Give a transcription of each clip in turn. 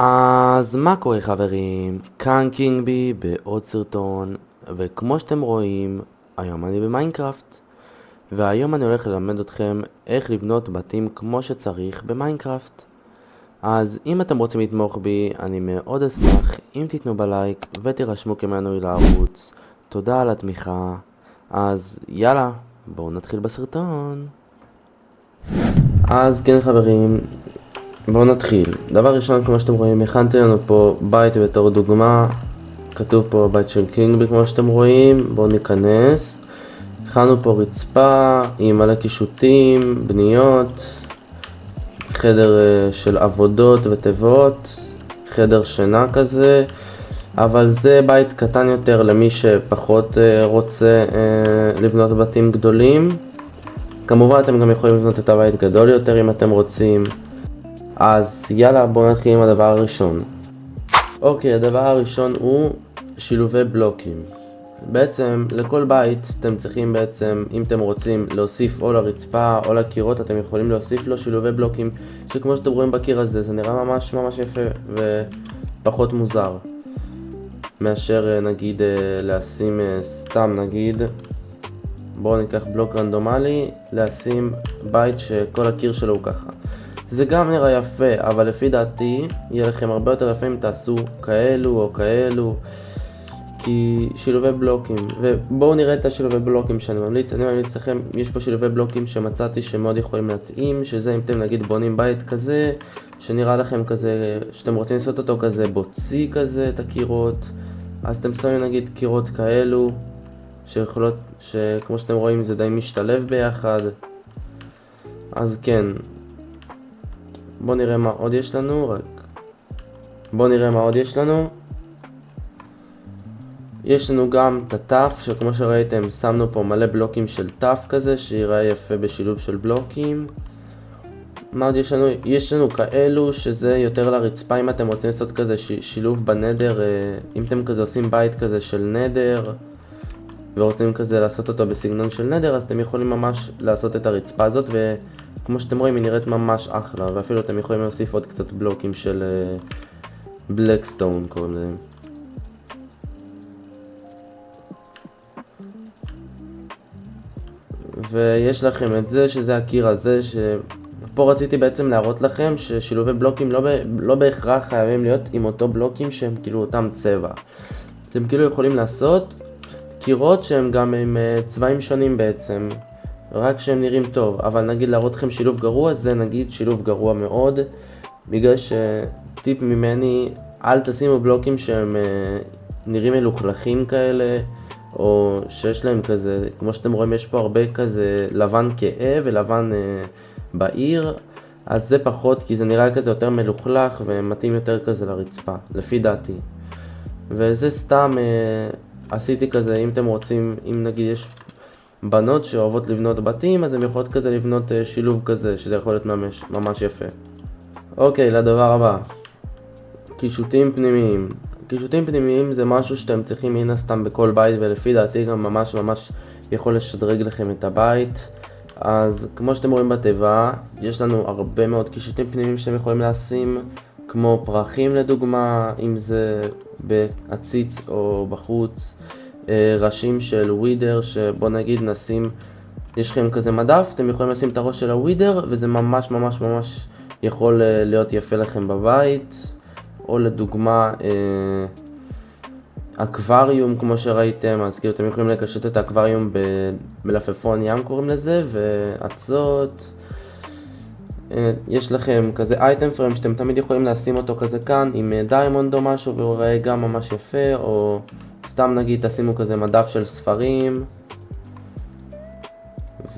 אז מה קורה חברים? כאן קינגבי בעוד סרטון, וכמו שאתם רואים, היום אני במיינקראפט. והיום אני הולך ללמד אתכם איך לבנות בתים כמו שצריך במיינקראפט. אז אם אתם רוצים לתמוך בי, אני מאוד אשמח אם תיתנו בלייק ותירשמו כמנוי לערוץ. תודה על התמיכה. אז יאללה, בואו נתחיל בסרטון. אז כן חברים, בואו נתחיל. דבר ראשון, כמו שאתם רואים, הכנתי לנו פה בית בתור דוגמה. כתוב פה בית של קינגבי כמו שאתם רואים. בואו ניכנס. הכנו פה רצפה עם מלא קישוטים, בניות, חדר של עבודות ותיבות, חדר שינה כזה. אבל זה בית קטן יותר למי שפחות רוצה לבנות בתים גדולים. כמובן אתם גם יכולים לבנות את הבית גדול יותר אם אתם רוצים. אז יאללה, בואו נתחיל עם הדבר הראשון. אוקיי, הדבר הראשון הוא שילובי בלוקים. בעצם לכל בית אתם צריכים אם אתם רוצים להוסיף או לרצפה או לקירות, אתם יכולים להוסיף לו שילובי בלוקים, שכמו שאתם רואים בקיר הזה, זה נראה ממש יפה ופחות מוזר מאשר נגיד לשים סתם נגיד. בואו ניקח בלוק רנדומלי, לשים בית שכל הקיר שלו הוא ככה. זה גם נראה יפה, אבל לפי דעתי יהיה לכם הרבה יותר יפה אם תעשו כאלו או כאלו, כי שילובי בלוקים. ובואו נראה את השילובי בלוקים שאני ממליץ. אני ממליץ לכם, יש פה שילובי בלוקים שמצאתי שמאוד יכולים להתאים, שזה אם אתם נגיד בונים בית כזה שנראה לכם כזה, שאתם רוצים לעשות אותו כזה בוצי כזה את הקירות, אז אתם שמים נגיד קירות כאלו שיכולות, שכמו שאתם רואים זה די משתלב ביחד. אז כן, בואו נראה מה עוד יש לנו. יש לנו גם את הטף, שכמו שראיתם שמנו פה מלא בלוקים של טף כזה שיראה יפה בשילוב של בלוקים. מה עוד יש לנו? יש לנו כאלו שזה יותר לרצפה, אם אתם רוצים לעשות כזה שילוב בנדר, אם אתם כזה עושים בית כזה של נדר ורוצים כזה לעשות אותו בסגנון של נדר, אז אתם יכולים ממש לעשות את הרצפה הזאת, וכמו שאתם רואים היא נראית ממש אחלה. ואפילו אתם יכולים להוסיף עוד קצת בלוקים של בלקסטון קוראים להם. ויש לכם את זה שזה הקיר הזה, שפה רציתי בעצם להראות לכם ששילובי בלוקים לא בהכרח חייבים להיות עם אותו בלוקים שהם כאילו אותם צבע. אתם כאילו יכולים לעשות קירות שהם גם עם צבעים שונים בעצם, רק שהם נראים טוב. אבל נגיד להראות לכם שילוב גרוע, זה נגיד שילוב גרוע מאוד, בגלל שטיפ ממני, אל תשימו בלוקים שהם נראים מלוכלכים כאלה, או שיש להם כזה, כמו שאתם רואים יש פה הרבה כזה לבן כהה ולבן בעיר, אז זה פחות, כי זה נראה כזה יותר מלוכלך ומתאים יותר כזה לרצפה, לפי דעתי. וזה סתם עשיתי כזה, אם אתם רוצים, אם נגיד יש בנות שאוהבות לבנות בתים, אז הן יכולות כזה לבנות שילוב כזה, שזה יכול להיות ממש יפה. אוקיי, לדבר הבא, קישוטים פנימיים. קישוטים פנימיים זה משהו שאתם צריכים מן הסתם בכל בית, ולפי דעתי גם ממש יכול לשדרג לכם את הבית. אז כמו שאתם רואים בתיבה, יש לנו הרבה מאוד קישוטים פנימיים שאתם יכולים לשים, כמו פרחים לדוגמה, אם זה בעציץ או בחוץ, ראשים של ווידר, שבוא נגיד נשים, יש לכם כזה מדף, אתם יכולים לשים את הראש של הווידר, וזה ממש יכול להיות יפה לכם בבית. או לדוגמה אקווריום כמו שראיתם, אז כאילו אתם יכולים לקשט את האקווריום במלפפון ים קוראים לזה, ועצות. יש לכם כזה אייטם פריים שאתם תמיד יכולים לשים אותו כזה כאן עם דיימונד או משהו, והוא רואה גם ממש יפה. או סתם נגיד תשימו כזה מדף של ספרים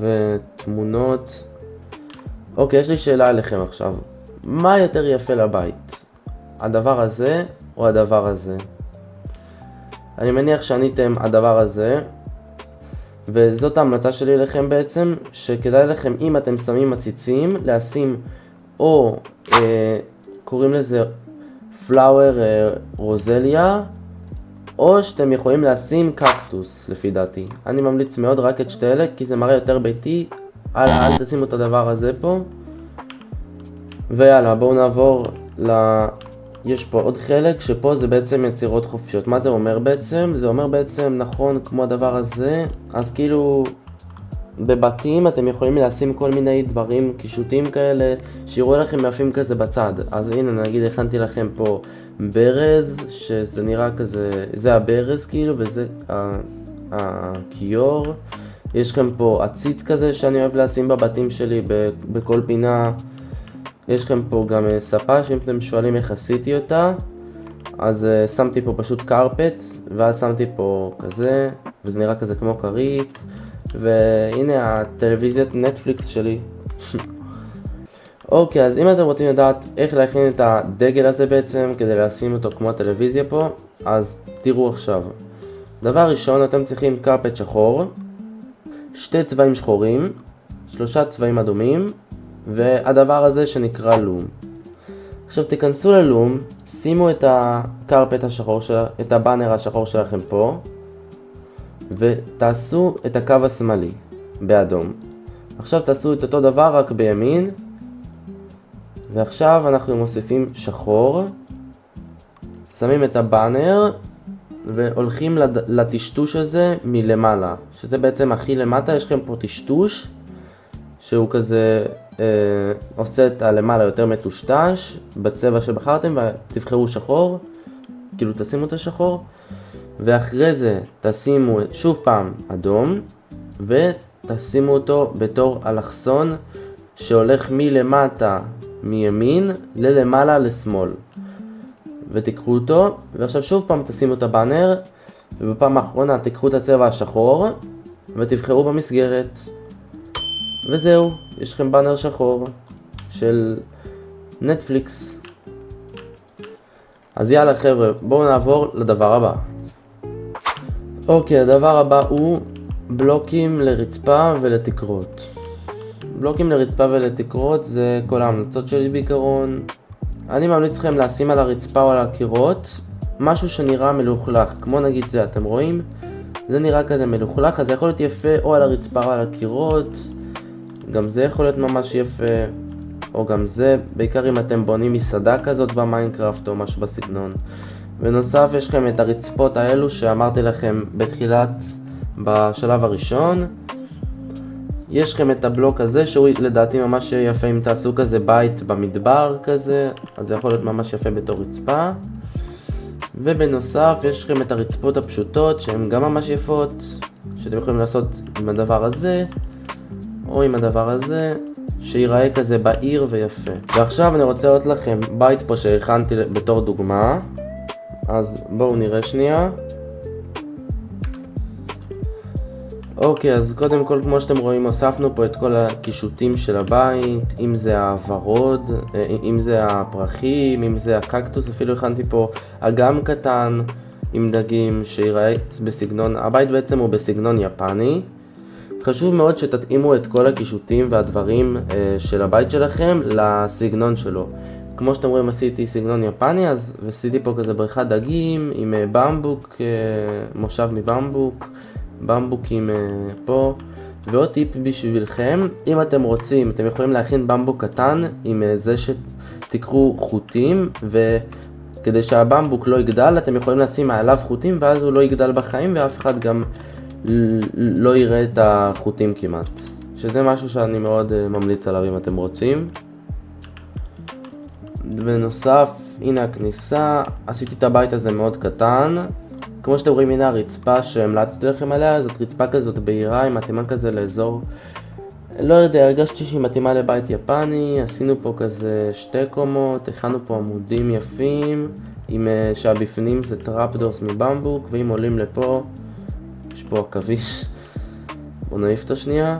ותמונות. אוקיי, יש לי שאלה עליכם עכשיו, מה יותר יפה לבית? הדבר הזה או הדבר הזה? אני מניח שעניתם הדבר הזה, וזאת ההמלצה שלי לכם בעצם, שכדאי לכם אם אתם שמים מציצים לשים או קוראים לזה פלאואר רוזליה, או שאתם יכולים לשים קקטוס לפי דעתי. אני ממליץ מאוד רק את שתי אלה, כי זה מראה יותר ביתי. אל תשימו את הדבר הזה פה. ויאללה, בואו נעבור יש פה עוד חלק שפה זה בעצם יצירות חופשיות. מה זה אומר בעצם? זה אומר בעצם נכון כמו הדבר הזה, אז כאילו בבתים אתם יכולים לשים כל מיני דברים קישוטים כאלה שיראו לכם יפים כזה בצד. אז הנה נגיד הכנתי לכם פה ברז שזה נראה כזה, זה הברז כאילו וזה הכיור. יש לכם פה עציץ כזה שאני אוהב לשים בבתים שלי בכל פינה. יש לכם פה גם ספה שאם אתם שואלים איך עשיתי אותה, אז שמתי פה פשוט קרפט ואז שמתי פה כזה וזה נראה כזה כמו כרית. והנה הטלוויזיית נטפליקס שלי. אוקיי, אז אם אתם רוצים לדעת איך להכין את הדגל הזה בעצם כדי לשים אותו כמו הטלוויזיה פה, אז תראו עכשיו. דבר ראשון, אתם צריכים קרפט שחור, 2 צבעים שחורים, 3 צבעים אדומים, והדבר הזה שנקרא לום. עכשיו תיכנסו ללום, שימו את הקרפט השחור, את הבאנר השחור שלכם פה, ותעשו את הקו השמאלי באדום. עכשיו תעשו את אותו דבר רק בימין, ועכשיו אנחנו מוסיפים שחור, שמים את הבאנר והולכים לטשטוש הזה מלמעלה, שזה בעצם הכי למטה. יש לכם פה טשטוש שהוא כזה עושה את הלמעלה יותר מטושטש בצבע שבחרתם, ותבחרו שחור, כאילו תשימו את השחור, ואחרי זה תשימו שוב פעם אדום ותשימו אותו בתור אלכסון שהולך מלמטה מימין ללמעלה לשמאל, ותיקחו אותו, ועכשיו שוב פעם תשימו את הבאנר, ובפעם האחרונה תיקחו את הצבע השחור ותבחרו במסגרת, וזהו, יש לכם באנר שחור של נטפליקס. אז יאללה חבר'ה, בואו נעבור לדבר הבא. אוקיי, הדבר הבא הוא בלוקים לרצפה ולתקרות. בלוקים לרצפה ולתקרות זה כל ההמלצות שלי בעיקרון. אני ממליץ לכם לשים על הרצפה או על הקירות משהו שנראה מלוכלך, כמו נגיד זה, אתם רואים? זה נראה כזה מלוכלך, אז זה יכול להיות יפה או על הרצפה או על הקירות. גם זה יכול להיות ממש יפה, או גם זה, בעיקר אם אתם בונים מסעדה כזאת במיינקראפט או משהו בסגנון. בנוסף יש לכם את הרצפות האלו שאמרתי לכם בשלב הראשון. יש לכם את הבלוק הזה שהוא לדעתי ממש יפה אם תעשו כזה בית במדבר כזה, אז זה יכול להיות ממש יפה בתור רצפה. ובנוסף יש לכם את הרצפות הפשוטות שהן גם ממש יפות, שאתם יכולים לעשות עם הדבר הזה או עם הדבר הזה, שיראה כזה בעיר ויפה. ועכשיו אני רוצה לראות לכם בית פה שהכנתי בתור דוגמה, אז בואו נראה שנייה. אוקיי, אז קודם כל כמו שאתם רואים הוספנו פה את כל הקישוטים של הבית, אם זה הוורוד, אם זה הפרחים, אם זה הקקטוס, אפילו הכנתי פה אגם קטן עם דגים שיראה בסגנון, הבית בעצם הוא בסגנון יפני. חשוב מאוד שתתאימו את כל הקישוטים והדברים של הבית שלכם לסגנון שלו. כמו שאתם רואים עשיתי סגנון יפני, אז עשיתי פה כזה בריכת דגים עם במבוק, מושב מבמבוק, במבוקים פה. ועוד טיפ בשבילכם, אם אתם רוצים, אתם יכולים להכין במבוק קטן עם זה שתיקחו חוטים, וכדי שהבמבוק לא יגדל, אתם יכולים לשים מעליו חוטים, ואז הוא לא יגדל בחיים, ואף אחד גם לא יראה את החוטים כמעט. שזה משהו שאני מאוד ממליץ עליו אם אתם רוצים. בנוסף, הנה הכניסה, עשיתי את הבית הזה מאוד קטן. כמו שאתם רואים, הנה הרצפה שהמלצתי לכם עליה, זאת רצפה כזאת בהירה, היא מתאימה כזה לאזור, לא יודע, הרגשתי שהיא מתאימה לבית יפני. עשינו פה כזה 2 קומות, הכנו פה עמודים יפים, עם שהבפנים זה טראפדורס מבמבוק, ואם עולים לפה, יש פה עכביש, בואו נעיף את השנייה.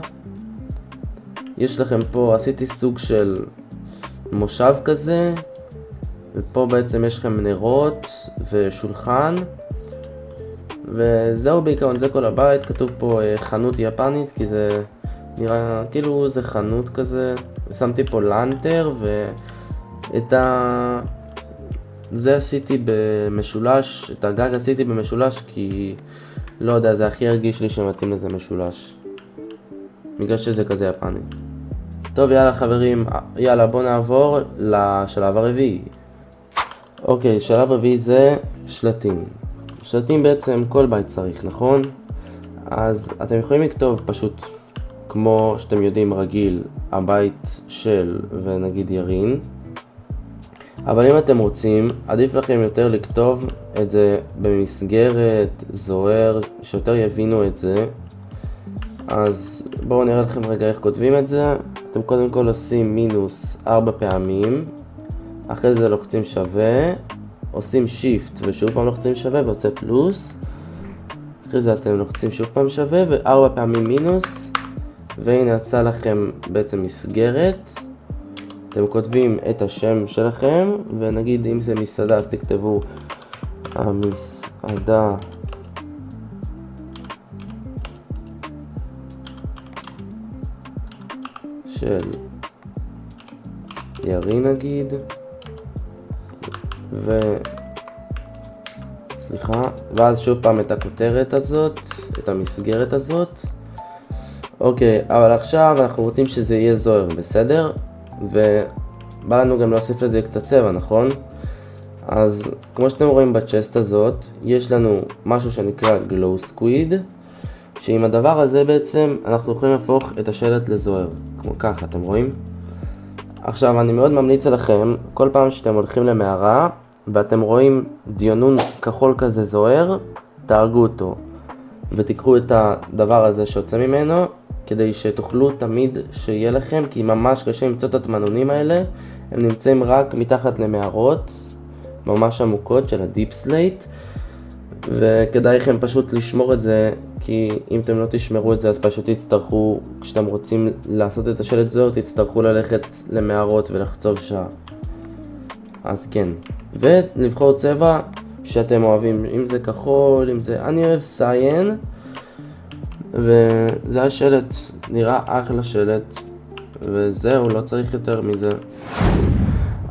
יש לכם פה, עשיתי סוג של מושב כזה, ופה בעצם יש לכם נרות ושולחן, וזהו בעיקרון, זה כל הבית. כתוב פה חנות יפנית, כי זה נראה כאילו זה חנות כזה. שמתי פה לנטר, זה עשיתי במשולש, את הגג עשיתי במשולש, כי לא יודע, זה הכי הרגיש לי שמתאים לזה משולש, בגלל שזה כזה יפני. טוב, יאללה חברים, יאללה בוא נעבור לשלב הרביעי. אוקיי, שלב רביעי זה שלטים. שלטים בעצם כל בית צריך, נכון? אז אתם יכולים לכתוב פשוט כמו שאתם יודעים רגיל, הבית של ונגיד ירין. אבל אם אתם רוצים, עדיף לכם יותר לכתוב את זה במסגרת, זוהר, שיותר יבינו את זה. אז בואו נראה לכם רגע איך כותבים את זה. אתם קודם כל עושים מינוס 4 פעמים, אחרי זה לוחצים שווה, עושים שיפט ושוב פעם לוחצים שווה ויוצא פלוס. אחרי זה אתם לוחצים שוב פעם שווה ו4 פעמים מינוס, והנה יצא לכם בעצם מסגרת. אתם כותבים את השם שלכם, ונגיד אם זה מסעדה אז תכתבו המסעדה של ירין נגיד, ואז שוב פעם את הכותרת הזאת, את המסגרת הזאת. אוקיי, אבל עכשיו אנחנו רוצים שזה יהיה זוהר, בסדר? ובא לנו גם להוסיף לזה קצת צבע, נכון? אז כמו שאתם רואים בצ'סט הזאת, יש לנו משהו שנקרא glow squid, שעם הדבר הזה בעצם אנחנו יכולים להפוך את השלט לזוהר, כמו ככה, אתם רואים? עכשיו אני מאוד ממליץ לכם, כל פעם שאתם הולכים למערה ואתם רואים דיונון כחול כזה זוהר, תהרגו אותו ותקחו את הדבר הזה שיוצא ממנו, כדי שתוכלו תמיד שיהיה לכם, כי ממש קשה למצוא את התמנונים האלה. הם נמצאים רק מתחת למערות ממש עמוקות של הדיפ סלייט, וכדאי לכם פשוט לשמור את זה, כי אם אתם לא תשמרו את זה אז פשוט תצטרכו, כשאתם רוצים לעשות את השלט זוהר תצטרכו ללכת למערות ולחצוב שעה. אז כן, ולבחור צבע שאתם אוהבים, אם זה כחול, אם זה, אני אוהב סיין, וזה השלט, נראה אחלה שלט, וזהו, לא צריך יותר מזה.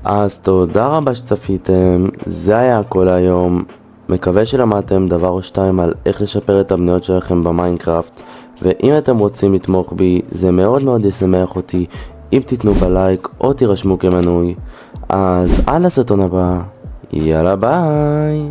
אז תודה רבה שצפיתם, זה היה הכל היום. מקווה שלמדתם דבר או שתיים על איך לשפר את הבניות שלכם במיינקראפט, ואם אתם רוצים לתמוך בי זה מאוד מאוד ישמח אותי אם תיתנו בלייק או תירשמו כמנוי. אז עד לסרטון הבא, יאללה ביי.